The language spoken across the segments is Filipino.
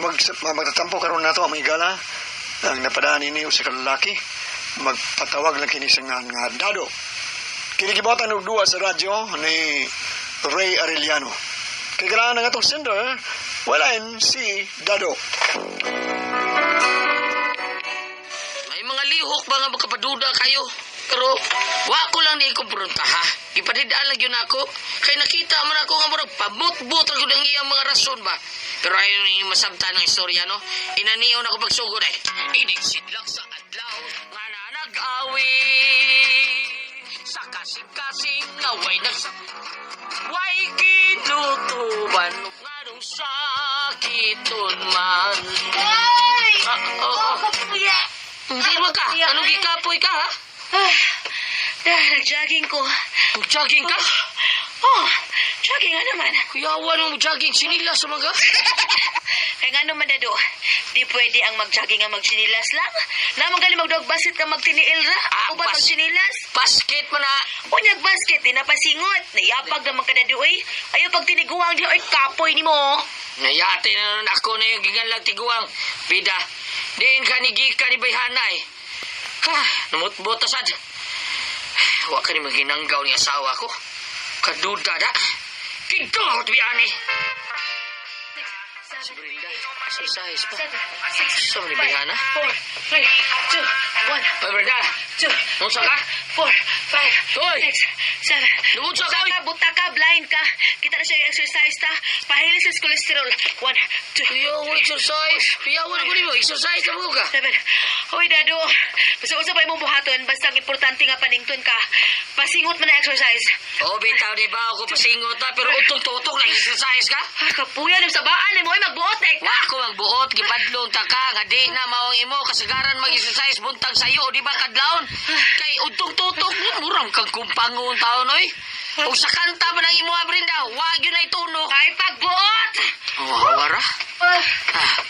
magtatampo karon nato ang mga gala ang napadaan ini usa ka lalaki magpatawag lang kini sa nga Dado. Kini gibuhatan og duwa sa radyo ni Ray Arellano. Kay kailangan ng atong sender, walain si Dado. May mga lihok ba nga makapaduda kayo? Pero wa ko lang ni kumpronta ha. Gipadidaan lang yun ako. Kay nakita man ako nga murag pabot-bot ang ang iyang mga rason ba. Pero ayon ni masabta ng istorya no. Inaniyon ako pagsugod eh. Inigsidlak sa adlaw nga nanag-awi. Sa kasing-kasing away way kinutuban nga nung sakiton man. Ay! Kuya! Hindi mo ka? Anong gikapoy ka ha? Nag-jogging ko. Jogging ka? Oh, jogging nga naman. Kuyawan mo jogging sinilas sa mga. Kaya nga naman, Dado, di pwede ang mag-jogging nga magsinilas lang. Naman gali mag-dog basket ka magtiniil ra. O ba magsinilas? Basket mo na. Unyag basket, di napasingot. Nayapag naman ka, Dado, eh. Ayaw pag tiniguang di, ay kapoy ni mo. Nayate na nun ako na yung gingalang tiguang. Bida, diin ka ni Gika ni Bayhana eh. Namutbotasad. Huwag ka ni maginanggaw ni asawa ko. Kaduda da. Kidot biyan eh. Si Brenda, exercise pa. Saan ni Bayhana? 4, 3, 2, 1. Ay, Brenda. 2, Nunsa ka? 4, 5, Hoy! 6, 7. Nunsa ka? Buta ka, blind ka. Kita na siya exercise ta. Pahilis sa cholesterol. 1, 2, Kuyawan exercise. Kuyawan ko mo. Exercise na mo ka. 7. Hoy, Dado. Basta usa pa imong buhaton. Basta ang importante nga panington ka. Pasingot mo na exercise. O, bitaw di ba ako pasingot na. Pero utong-tutok na exercise ka? Kapuya, ng sabaan mo. Ay, magbuot na Wa ko ang buot, gibadlong ta ka, nga di na maong imo, kasagaran mag-exercise, buntang sayo, di ba kadlawon? Kay utong-tutok mo, murang kang kumpangon taon, oy. O sa kanta ba ng imo, Brenda, wag yun ay tunog. Ay, pagbuot! Wara?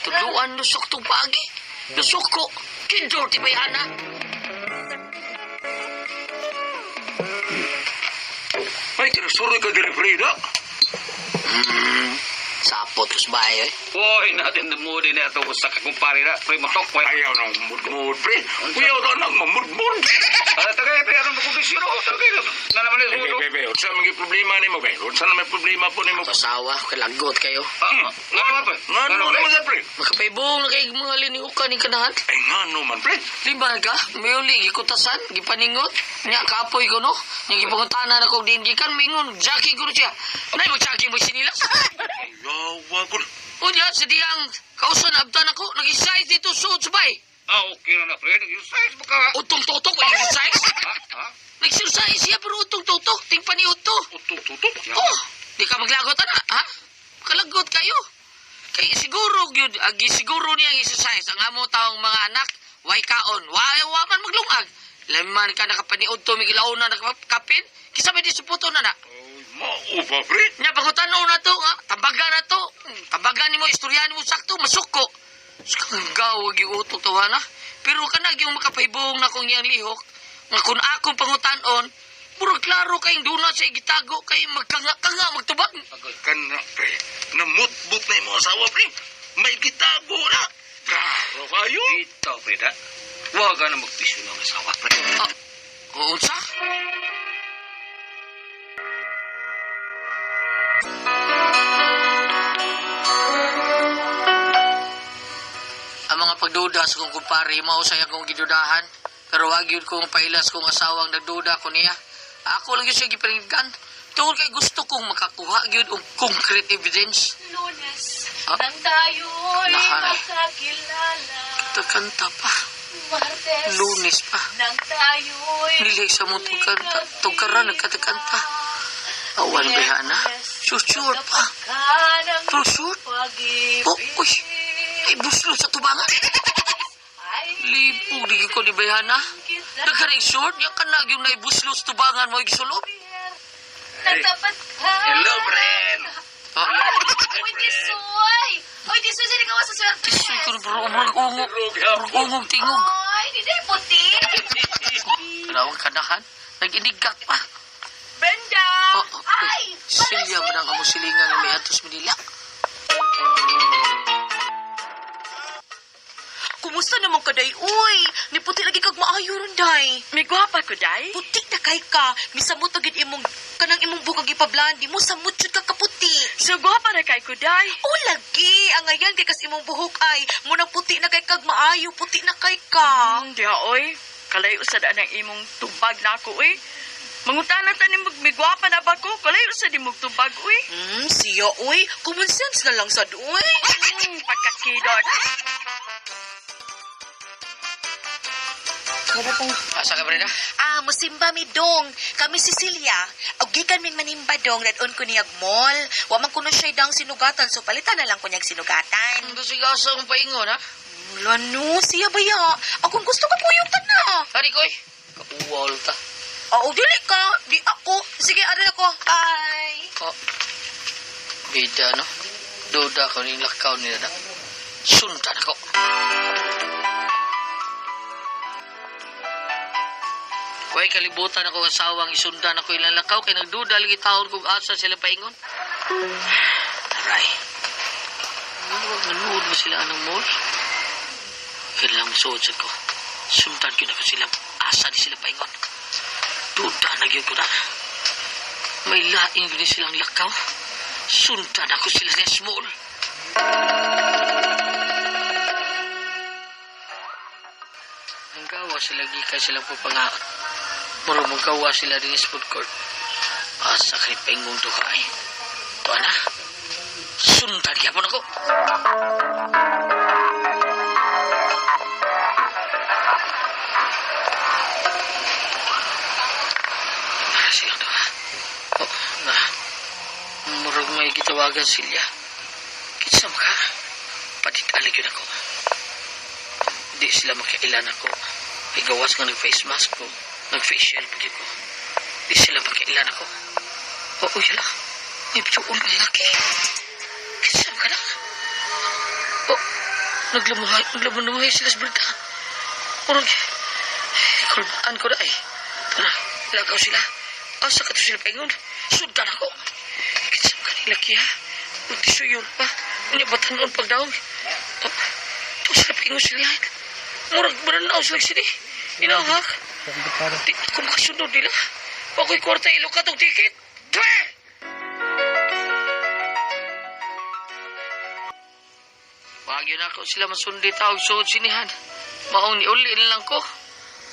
Tuluan, lusok tong pagi. Lusok ko. Kidor, ti Bayhana. Ay, kinasuroy ka diri Frida. Sapot ko sa bahay, eh. Hoy, natin na mo din na ito sa kakumpari na. Pre, matok po. Ayaw nang mudmud, pre. Ayaw na nang mamudmud. Tagay, pre, anong makondisyon ako? Tagay, na naman yung sulo. Bebe, unsa man gyud problema nimo, be? Unsa na may problema po nimo? Pasawa, kalagot kayo. Nga naman, pre. Ngano naman sa pre? Makapaibong na kayo mga linihukan ni kanahan. Ay ngano man, pre? Liban ka, may uli, gikutasan, gipaningot. Niya, kapoy ko, no? Niya, gipanguntanan ako din, gikan, mingon, jockey ko siya. Nay, mag-jockey mo sinilas. Yawa ko. Unya, sa diyang kausan, abtan ako, nag-exercise dito, suot subay. Okay na, pre. Nag-exercise mo ka. Utong-tutok, nag-exercise. Ha? Nag-exercise siya, pero utong-tutok, tingpaniut to. Tutok. Oh, di ka maglagot, na, ha? Kalagot kayo. Kaya siguro, yun, siguro niya ang exercise. Ang amo taong mga anak, way kaon, waman maglungag. Laman ka nakapaniud to, migilaw na nakapin. Kisa may disuputo na na. Mao ba, pre? Nya, pagutano na to, ha? Tambagan na to. Tambagan ni mo, istoryahan mo sakto, masuko. Sakanggaw, wag yung utok to, ha, na? Pero kanag yung makapaibong na kong iyang lihok, nga kung akong pangutanon, puro klaro kayong doon sa igitago, kayo magkanga-kanga, magtubag. Kana, pre. Namutbut na imo asawa, pre. May gitago na. Klaro kayo. Ito, pre, da. Huwag ka na magpisyo ng asawa, pre. Unsa? Ang mga pagduda sa kong kumpare, mausay akong gidudahan. Pero wag yun kong pailas kong asawang nagduda ko niya. Ako lang yun siya giparinggan. Tungkol kay gusto kong makakuha yun ang concrete evidence. Lunes, Ah? nang tayo'y Nahan. magkakilala. Kanta pa. Martes, Lunes pa. nang tayo'y Nilay sa mo itong kanta. Itong karan, nagkatakanta. Awan, Bayhana. Sure pa. For sure? Oh, uy. Ay, buslo sa tubangan. Lipog, di ko ni Bayhana. Nagkaring short, yung kanag yung naibuslo sa tubangan mo, igisulog. Nagtapat ka. Hello, friend. Ah, Uy, Tisoy! Uy, Tisoy, sila ka sa swerte. tisoy ko na bro, marag-ungog tingog. Ay, hindi na puti. Kalawang kanahan, nag-inigat pa. Brenda! Ay! Silya mo nang amo silingan ng may Antos Manila. Kumusta naman ka, day? Uy, niputi lagi kag maayo ron, day. May gwapa ko, day. Puti na kay ka. Misamot agad kanang imong bukag ipablandi mo, samot jud ka kaputi. So gwapa na kay ko, day. Oh, lagi. Ang ayan kay kas imong buhok ay, munang puti na kay kag maayo, puti na kay ka. Diya, oy. Kalayo sa daan ang imong tubag na ako, eh. Mangutana ta ni magmigwapa na ba ko? Kalayo sa di mong tubag, uy. Siya, uy. Common sense na lang sa uy. Pagkakidot. Asa ka, Brenda? Musimba mi dong. Kami Cecilia. Gikan ming manimba dong. Dadon ko niyag mall. Waman ko na siya dang sinugatan. So palitan na lang ko niyag sinugatan. Gusto gasa ang paingon, ha? Lano, siya ba ya? Akong gusto ka puyutan na. Hari ko, eh. Kapuwal ta. Dili ka. Di ako. Sige, aral ako. Bye. Oh. Bida, no? Duda ko ng lakaw nila na. Sundan ako. Way, kalibutan ako asawang isundan ako ilang lakaw kay nagduda lagi taon kung asa sila paingon. Aray. Manood mo sila anong mall? Kailangan masuod sa ko. Sundan ko na ko sila. Asa di sila paingon. Duda na yun ko na. May laing din silang lakaw. Sundan ako sila sa small. Ang gawa sila gikan silang pupangaon. Muro mong gawa sila din sa food court. Asa kay paingong duha ay. Tuwa na. Sundan kaya po na ko. Silang duha. Oh, na. Murag may gitawagan sila. Kitsa mo ka. Patitalig yun ako. Di sila makailan ako. May gawas nga nag-face mask ko. Nag-facial pagi ko. Di sila makailan ako. Oo, yala. May bituon ng laki. Kitsa mo ka na. Oh, naglamuhay sila sa berda. Murag. Kulbaan ko na ay. Tara, ilakaw sila. Asa ka to sila paingon. Sundan ako. Kitsa mo ka ng laki ha. Magtisuyon pa. Ano ba tanon pagdaong? Ito sila paingon sila. Murag mananaw sila sila. Inahak. Di ako makasunod nila. Ako'y kwarta ilo ka tong ticket. Twe! Bagyo na ako sila masundi tawag suod sinihan. Maong ni uli lang ko.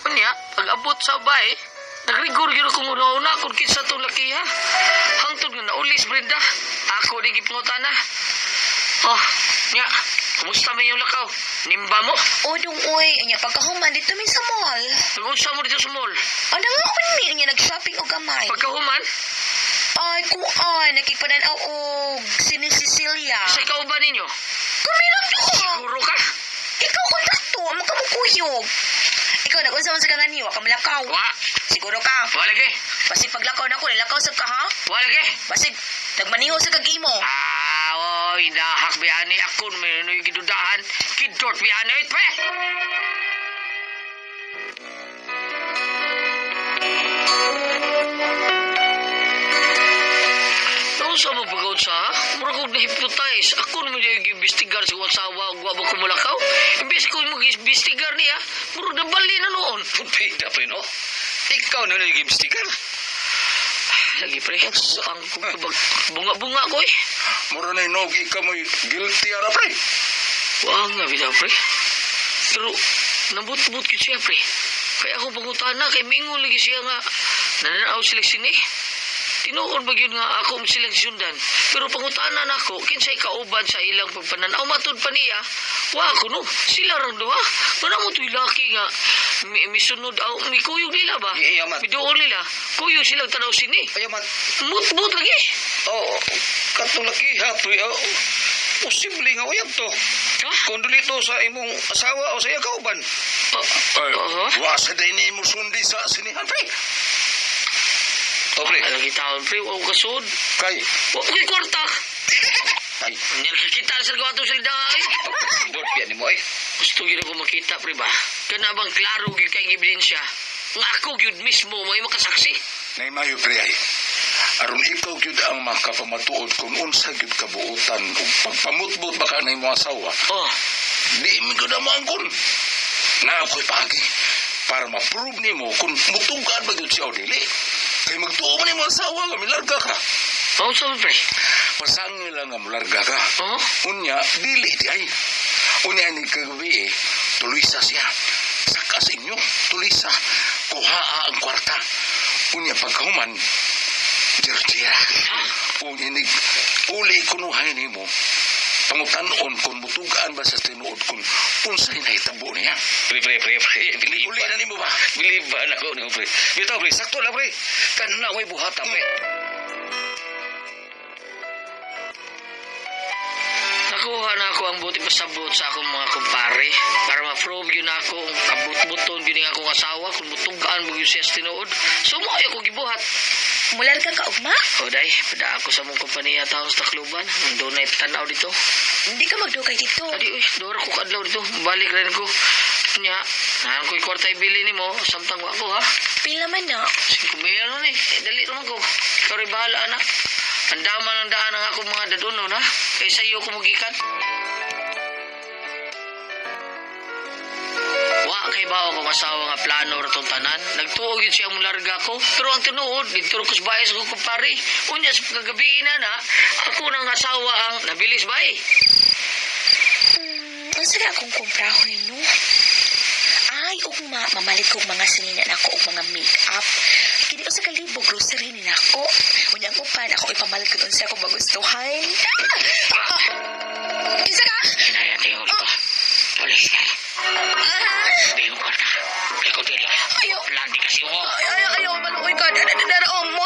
Kunya, pag abot sa bay, nagrigor yun akong una-una kung kinsa itong laki ha. Hangtod nga naulis, Brenda. Ako di gipangutana. Oh, nya, kumusta man yung lakaw? Nimba mo? Dong, uy. Anya, pagkahuman dito mi sa mall. Nagunsa mo dito sa mall? Ano nga ako ni niya nag-shopping o gamay? Pagkahuman? Ay, kuan. Nakikipanaw og sini Cecilia. Sa ikaw ba ninyo? Kami lang doon. Siguro ka? Ikaw kontakto. Ang kamukuyog. Ikaw, nag-unsa man sa kanganiwa. Kamalakaw. Wa. Siguro ka. Wa lagi. Basig paglakaw na ko. Nilakaw sab ka, ha? Wa lagi. Basig, nagmaniho sa kag-imo. Oy, nahak biyani ako. May nu'y gidudahan. Kidot biyani. Ito eh. Sa mo pagod sa mura kong na-hypnotize. Ako naman yung gibistigar sa wasawa. Wa ba ko malakaw? Imbes ko yung gibistigar niya, mura na bali na noon. Pupida pa no? Ikaw na nag-gibistigar. Lagi pre, ang bunga-bunga ko eh. Mura na inogi ka mo guilty ara pre. Wah nga bida pre. Pero nabut-but ko siya pre. Kaya ako pangutana kay mingon lagi siya nga nananaw sila sini. Tinuon ba yun nga ako silang sundan. Pero pangutanan ako, kinsay kauban sa ilang pagpananaw. Matod pa niya, wa ako no, sila rang duha. Mana mo ito'y laki nga, misunod, may kuyog nila ba? Iyaman. Midoon nila, kuyog silang tanaw sini. Ayaman. Mut-mut lagi. Oo, katong laki ha pre. Posible nga uyab to. Ha? Kung dito sa imong asawa o sa iya kauban. Ay, wasa din ni mo sundi sa sinihan pre. O pre. Lagi taon pre, wag kasod. Kay. Wag kay kwarta. Ay. Nakikita sa gawato sila dahil. Dot yan mo eh. Gusto yun ako makita, pre ba? Kana bang klaro yun kayong ebidensya? Nga ako yun mismo, may makasaksi. Nay mayo pre ay. aron ikaw gyud ang makapamatuod kung unsa gyud kabuutan ug pagpamutbot baka na imong asawa. Oh, Di mi ko na maangkon. Na ako'y paagi para ma-prove nimo kung mutugan ba gyud siya o dili. Kay magtuo man imong asawa nga milarga ka. oh, so pre. Pasangil lang nga mularga ka. Oh, Unya, dili di ay. Unya ni kagabi tulisa siya. Saka sa inyo, tulisa. Kuhaa ang kwarta. Unya pagkahuman, jira-jira. Unya ni uli kunuhay ni mo. Pangutanon kung mutugaan ba sa tinuod kung unsay nahitabo niya. Pre. Believe Uli na ni mo ba? Believe ba na ko ni pre? Bitaw pre, sakto lang pre. Kana way buhatan pre. nakuha na ako ang buti pasabot sa akong mga kumpare para ma-prove yun ako ang kabut-buton yun ang akong asawa kung mutugaan mo yun siya sa tinuod. So mo ay ako gibuhat. Mular ka kaugma? O day, pada ako sa mong kompanya taon sa Tacloban. Doon na itanaw dito. Hindi ka magdugay dito. Adi, uy, dora ko kadlaw dito. Balik rin ko. Nya, naan ko'y kwarta ibili ni mo. Samtang ako, ha? Pila man na. 5 milyon nun eh. Dali naman ko. Ikaw rin bahala, anak. Ang daman ang daan ng akong mga dadunon, ha? Kaya sa iyo kumugikan. Wa kay ba ako masawa nga plano ratong tanan. Nagtuog yun siya mong larga ko. Pero ang tinuod, dito ko sa bayas ko kumpare. Unya sa kagabi na, ako nang asawa ang nabilis bay. Ang sila akong kumprahoy, no? Ay, ugma, mamalit kong mga sinina na ako o mga make-up. Kini ko sa kalibog, grocery ni nako. Unyang upan, ako ipamalit ko doon siya kung magustuhan. Isa ka? Hinaya tayo ulit ko. Tulis ka. Bihong ka na. Ikaw dili. Ayaw. Landi kasi mo. Ayaw, maluoy ka. Mga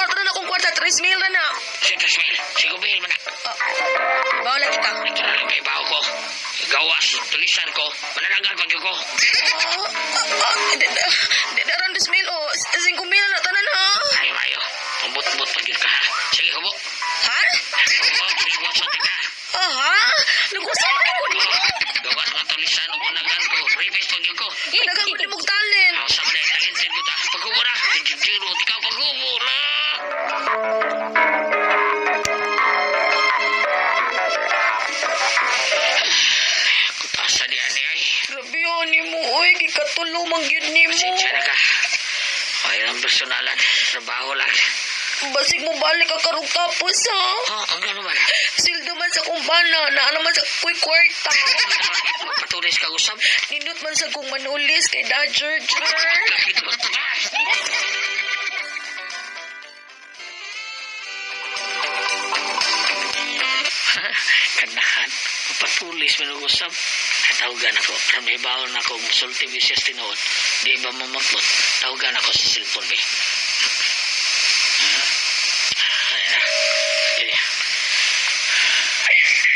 tanan akong kwarta, 3 mil na na. Sinto smell. Sigubihin mo na. Bawa lagi ka. May baho ko. Gawas. Tulisan ko. Mananagan pag ko. Daran 2 mil, 5 mil na tanan, ha? Ay, mayo. Pambut-but pag ka, ha? Sige, hubo. Ha? Hubo, sa tika. Ha? Nagwasa ka ko di. Gawas nga tulisan o panagan ko. Repes pag ko. Pinagan ko di mong talent. Ako sa mga talented ko ta. Pagkubo na. Jiro, ikaw pagkubo na. Kutasa di ani ay. Grabe yun ni mo, oy. Kikatulong mang yun ni mo. Pasensya na ka. Ay, ang personalan. Trabaho lang. Basig mo balik ka karong tapos, ha? Ha? Ang gano'n man. Sildo man sa kumbana, naa naman sa kuy kwarta. Patulis ka usap. Nindot man sa kong manulis kay Dodger. Kapit mo ito ka. Kanahan. Patulis manugusap. Tawagan ako. May bawal na ako. Musulti bisyas tinood. Di ba mamakbot? Tawagan ako sa cellphone be. Ayan na. Sige.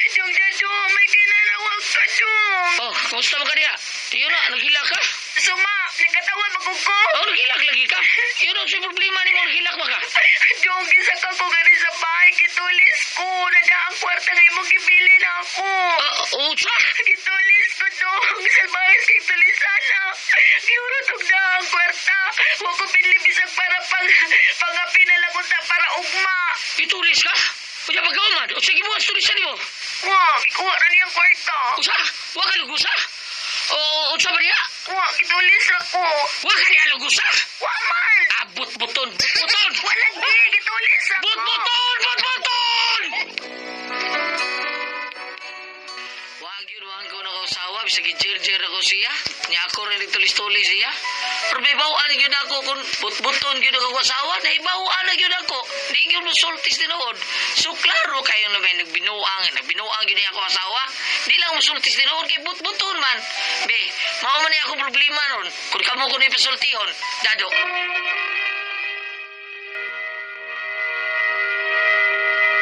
Dong, Dado, may kinanawag ka, Dong. Oh, kumusta mo ka niya? Yun na, naghilak ka? Suma, nagkatawag ako ko. Oh, naghilak lagi ka? Yun ang sa problema ni mo, naghilak ba ka? Dong, gisa ka ko gani sa bahay, gitulis ko. Nada ang kwarta ngayon mong gibili na ako. Utsa? Gitulis ko, Dong. Sa bahay, gitulisan na. Giurutog na ang kwarta. Huwag ko pinlibisag para pangapi na lang unta para ugma. Itulis ka? Unya pagkawaman? O sige mo, tulisan mo. Wag, ikuha na niyang kwarta. Usa? Wa ka lugusa? O, utsa ba niya? Wag, gitulis na ko. Wa ka niya lugusa? Wag man. But-buton! But-buton! Wala di, gitulis na ko. But-buton! But-buton! Wag yun, wag ko na kausawa. Bisa gijir-jir ako siya. Niya ako rin tulis-tulis siya. Pero may bawaan yun ako kung but-buton yun ako kausawa. Naibawaan na yun ako. Hindi yun musultis dinood. So, klaro kayo na may nagbinuang. Nagbinuang yun ako asawa. Hindi lang musultis dinood kay but-buton man. Be, mauman niya ako problema nun. Kung kamo ko na ipasultihon. Dado.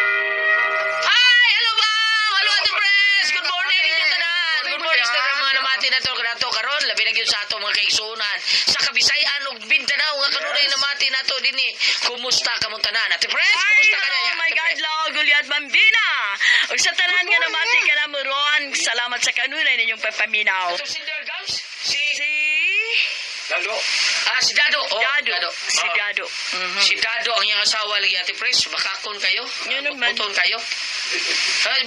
Hi! Hello bang! Hello Ate Pres! Good morning ninyo tanan! Good morning sa mga namati na to karon labi na gyud sa ato mga kaigsunan. Sa Kabisayan ug Mindanao nga kanunay namati nato dinhi. Kumusta ka mong tanan? Ate Pres, kumusta ka na? Oh my God, Lao Guliad Bambina! O sa tanan nga namati ka na mo ron, salamat sa kanunay ninyong papaminaw. Ito si Dear Gams? Si... Si... Lalo. Si Dado. Oh, Dado. Si Oh. Dado. Mhm. Si Dado ang iyang asawa lagi Ate Pres. Bakakon kayo. Yan naman. Buton kayo.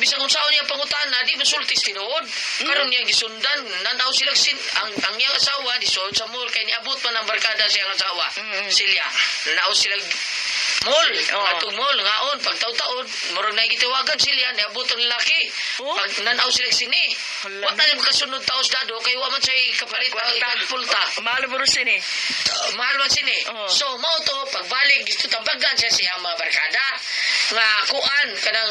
Bisag kung saan niya pangutana, di masultis tinuod. Karon niya gisundan, nanaw sila ang iyang asawa di sulod sa mall kay niabot pa ng barkada siyang asawa. Silya. Nanaw sila mall, atong mall ngaon pagtaw-taon, murag na gitiwagan sila niabot ang lalaki. Oh. Pag nanaw sila sini. Hala. Wa na kasunod taos Dado kay wa man say kapalit pulta. Mahal mo rin sini. Mahal man sini. Oo. So, mao to, pagbalik, gusto tabagan siya siya mga barkada. Nga, kuan, kanang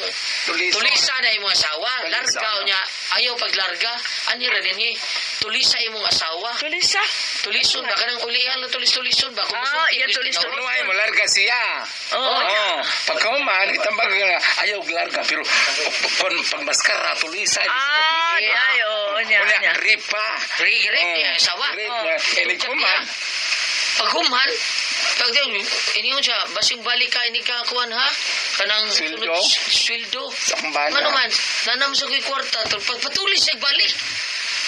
tulisa na imong asawa. Tulisa. Largaw niya, ayaw paglarga. Ani ra din ni, tulisa imong asawa. Tulisa. Tulison ba? Kanang ulihan na tulis-tulison ba? Kung Ah, gusto, yan, gusto tulis-tulis. tinawag. Ano ay malarga siya. Oo. Pagkauman, kitambag ayaw larga. Pero pag maskara, tulisa. Ah, di ay, oo. Nya. Ripa. Rig-rig niya, asawa. Ini kuman. Paghuman, pag iniyon siya, basing balik ka, ini ka kuan ha? Kanang Sweldo? Sweldo. Sa kumbana. Ano man, nanam sa kuy kwarta, pagpatulis siya balik.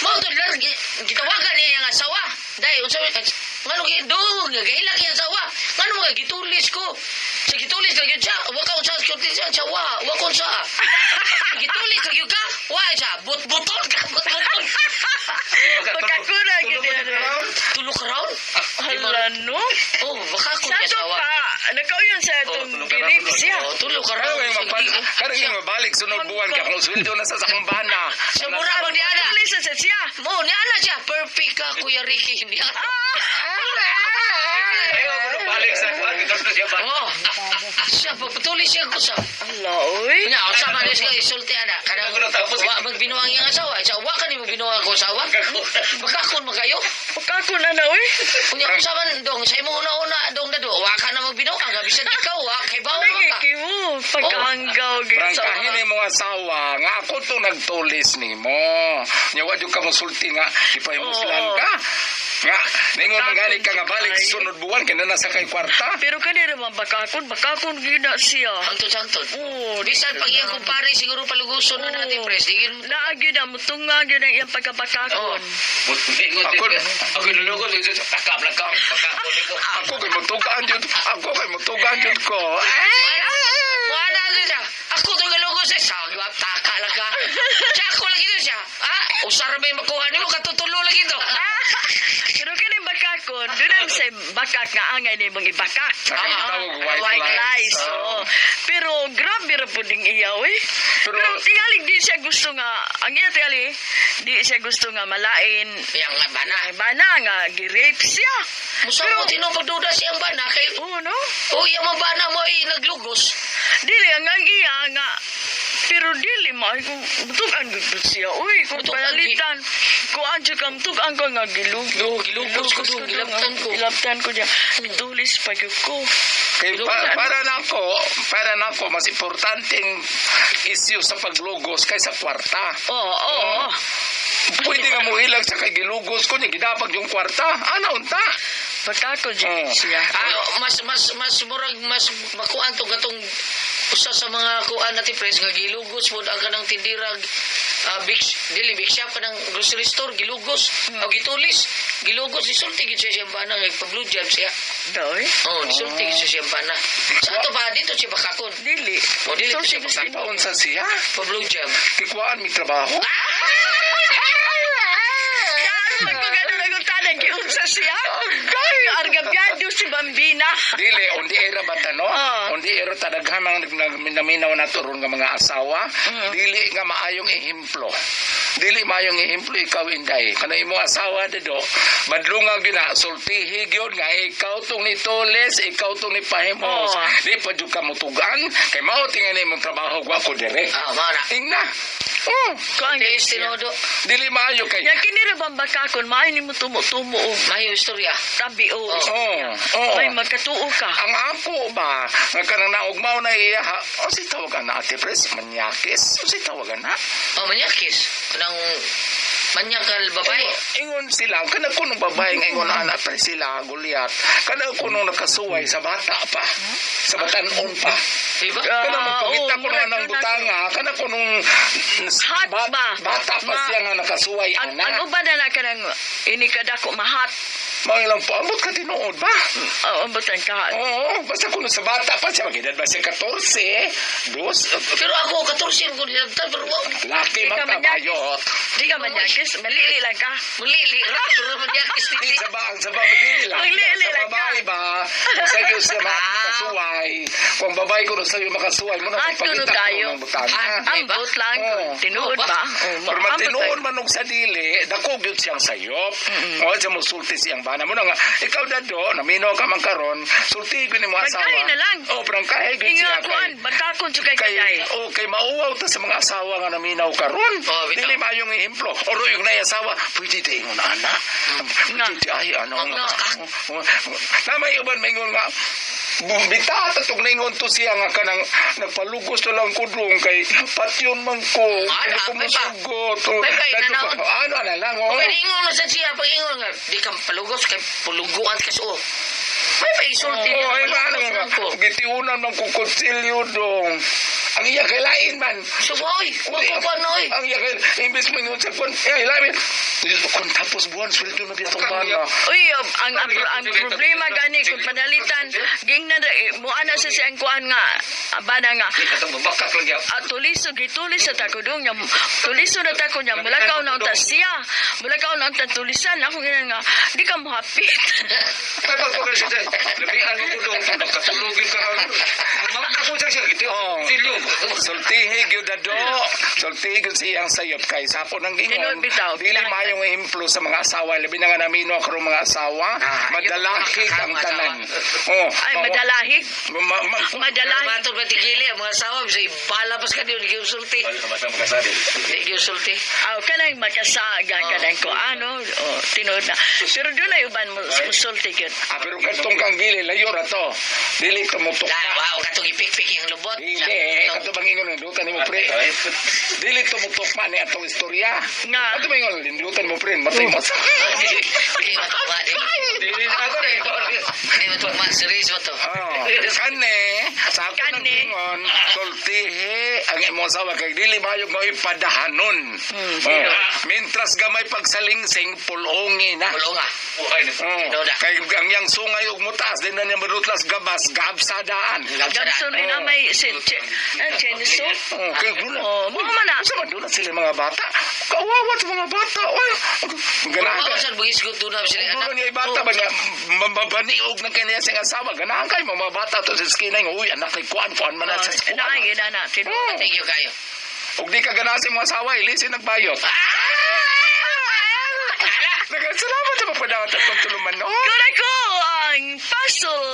Mao to largi, gitawagan niya ang asawa. Dai, unsa ngano gidong, gailang yang asawa. Ngano mga gitulis ko. Sa gitulis lagi siya, wa ka unsa siya, wa ko unsa. Gitulis lagi ka, wa siya, buton ka, buton. Pagkakuna, ganyan. Tulog ka raw? Hala, no? Oh, baka ko Sa niya to asawa. pa, nakaw sa itong girip siya. Oh, tulog ka raw. Ano yung Karang yung mabalik, sunod buwan ka. Kung sweldo na sa kumbana. Sa mura mo ni Ana. Tulisa sa siya. Mo, ni Ana siya. Perfect ka, Kuya Ricky. Ni Ana. Balik sa kuan, gusto siya ba? Oh, siya, papatuloy siya ko sa... Hala, oy. Kanya, sa man siya, isulti Ana. Kanang, wa, magbinuang yung asawa. Siya, wa ka ni mo binuang ko asawa. Magkakon mo kayo. Pagkakuna na, oy. Kunya, kung sa man, dong, sa imo una-una, dong na do, wa ka na magbinuang. Gabisan ikaw, wa, kay bawa ka. Nagiki mo. Pagkahanggaw. Prangkahin ni mga asawa, nga ako to nagtulis ni mo. Nyawa ka musulti nga, ipahimuslan Oo. ka. Nga, ningon mangali ka nga balik sunod buwan, kaya nasa kay kwarta. Pero kanina naman bakakon gina siya. Sangtod-sangtod. Oo, Bisan pag iyang kumpare, siguro paluguson na natin, pres. Digin mo. Naagi na, mutunga yun ang iyang pagkabakakon. Ako nulugo, takap lang ka. Ako kay mutugaan jud, ko. Wala na siya. Ako itong galugo siya. Sagwap, taka lang ka. Siya ako lagi ito siya. Usara ba yung makuha niyo? Katutulo lagi ito. Pero kini bakakon, doon ang sa bakak nga angay ni mong ibakak. Nakakitawag, white White lies. lies. Oo. Pero grabe ra po ding iyaw eh. Pero tingalig di siya gusto nga, ang iya tingali, di siya gusto nga malain. Yang nga bana. Ay bana nga, gi-rape siya. Musa mo tinupagduda siyang bana kay... Oo, no? Yung mga bana mo ay naglugos. Dili, ang iya nga, pero dili ma kung tugan gud siya. Uy, kung Butugan, palalitan, kung anjo kam tugan ko nga gilugos. Gilugos ko doon, gilaptan ko. Gilaptan ko diya. Tulis pa gyud ko. Kay para nako mas importanteng issue sa paglugos kaysa kwarta. Oo. Pwede nga mo ilag sa kay gilugos ko, niya gidapag yung kwarta. Ano unta? Pagkako diya Oo. siya. Mas murag, mas makuan to gatong usa sa mga kuan natin pres nga gilugos mo ang kanang tindirag big shop kanang grocery store gilugos o gitulis gilugos isulti gid siya bana nga pa-blue job siya Doy. isulti gid siya bana sa ato ba dito siya bakakon Dili. o dili So, siya sige, bakakon Paon sa siya? pa-blue job Kikwaan mi trabaho? Ano ko gano'n naguntanan giunsa siya? Argabyado si Bambina. Dili, undi era ba tano? Oo. Undi era tadaghamang nagminaminaw na turon nga mga asawa. Dili nga maayong ehemplo. Dili maayong ehemplo ikaw inday. Kana imo asawa dedo, madlunga gina sultihi gyud nga ikaw tong nitulis, ikaw tong nipahimos. Oo. Di pa jud ka mutugan kay mao tingan imong trabaho gwa ko dire. mana Ingna. Oh, Kuan Des siya. tinodo dili maayo kay. Ya kini ra bang bakakon, maayo ni mo tumo-tumo o mayo istorya tabi o. Oh. May magkatuo ka. Ang ako ba, nga kanang naugmaw na iya, o si tawagan na ate pres, manyakis, o si tawagan na. manyakis kanang manyakal babae Ingon sila, kana ko nung babae nga ingon anak pa sila, gulyat, kana ko nung nakasuway sa bata pa, sa batanon pa. diba Kana magpangita ko murag na ng yun butanga, kana ko nung Hot ba? bata pa Ma- siya nga nakasuway, Ang anak. uban na kanang ini kada ko mahat. Mga ilang paamot ka tinuod ba? Oo, butan ka. Oo, basta kung sa bata pa siya, mag-edad ba siya 14, dos, Pero ako, 14 ko nilagtan, pero laki Di ka man kabayot. Di ka manyakis, malili lang ka. mulili, pero magyakis Di nili. sa babae lang. Maglili Sa lang ka. babae ba? Sa'yo siya makasuway. Kung babae ko sa'yo makasuway mo na Tunog tayo. Ambot lang. Oo. Tinuod Oo, ba? Pero matinoon man og sa dili, dako gyud siyang sayop. O sa mo sulti siyang bana mo na nga. Ikaw dado, namino ka man karon, sulti ko ni mo asawa. Pagkain na lang. Oh, prangkahe gyud siya. Inga kuan, bagkakon sa kay kay. Kay mauwaw ta sa mga asawa nga naminaw karon. Oh, bitaw. Dili mayong ehemplo. Oro yung nay asawa, pwede di ingon ana. Pwede di ay ano Oh, nga. nga. Na may uban maingon nga bumbita tatog ningon to siya nga kanang nagpalugos na lang kudlong kay patyon man ko. Ala, Ko may ba? musugot. May ba, inanaon? Ano na lang oh. Pag ingon na sa siya, pag ingon nga, di ka palugos, kay puluguan ka sa May pa isulti Oo, ay na ano nga. ko. Gitiunan man ko kutsilyo dong. Ang iya kay lain man. So, boy, huwag ko pa, noy. Ang iya kay imbes mo yun sa kun. Eh, lain. Kung tapos buwan, sweldo na bitong bana. Uy, ang problema gani kung panalitan, ging na mo ana sa siyang kuan nga bana nga. Katong babakak lang yan. Tuliso gitulis sa takudong nya tuliso na tako nya mulakaw na unta siya mulakaw na unta tulisan ako ginan nga di ka mohapit. Kaya pag ko kasi dyan, labihan mo ko doon, katulogin ka ha. Makakasudya siya, gitu. Silyo. Sultihi gyud dado. Sultihi gyud siyang sayop kay sapo nang gingon. Tinuod bitaw, Dili kailangan- mayong ehemplo sa mga asawa, labi na nga namino karong mga asawa, madalaki ang tanan. Oh, Ay madalahig madalahig Matog na tigili, ang mga asawa, bisa ibala pas ka di usulti. Di usulti. aw kanang makasaga kanang ko ano tinuod na pero doon ay uban mo sulti gyud. pero katong kang gili layo ra to. Dili to mo Da, wow, katong ipik-pik yung lubot. Dili, kato bang ingon lindutan mo pre. Dili to mo tukma ni atong istorya. Nga. Kato bang ingon lindutan mo pre, matay mo. Hindi matugma, di matugma, serious mo to. Oh, kane, sa ako nang Kane. ingon, sultihi ang imo asawa kay dili mayo mo ipadahanon. Mintras gamay pagsalingsing pulongi na. Ulo nga. Kay ang yang sungay ug mutas din na niya marutlas gabas gabsadaan. Gabson ina may chenso. Kay gulo. Mo man na Sa madula sila mga bata. Kawawa sa mga bata. Oy. Ganahan Ako ka. saan bugis ko tunab sila Dulo anak. niya ibata ba niya mabaniog ng kanya siyang asawa. Ganahan kayo mga bata to sa skinay. Uy, anak kay kuan man na sa school. na gina na tinuod. Thank you kayo. Ug di ka ganahan sa mga asawa. Ilisin nagbayot. Salamat sa mapadawat at tuluman no. Kung ako ang puzzle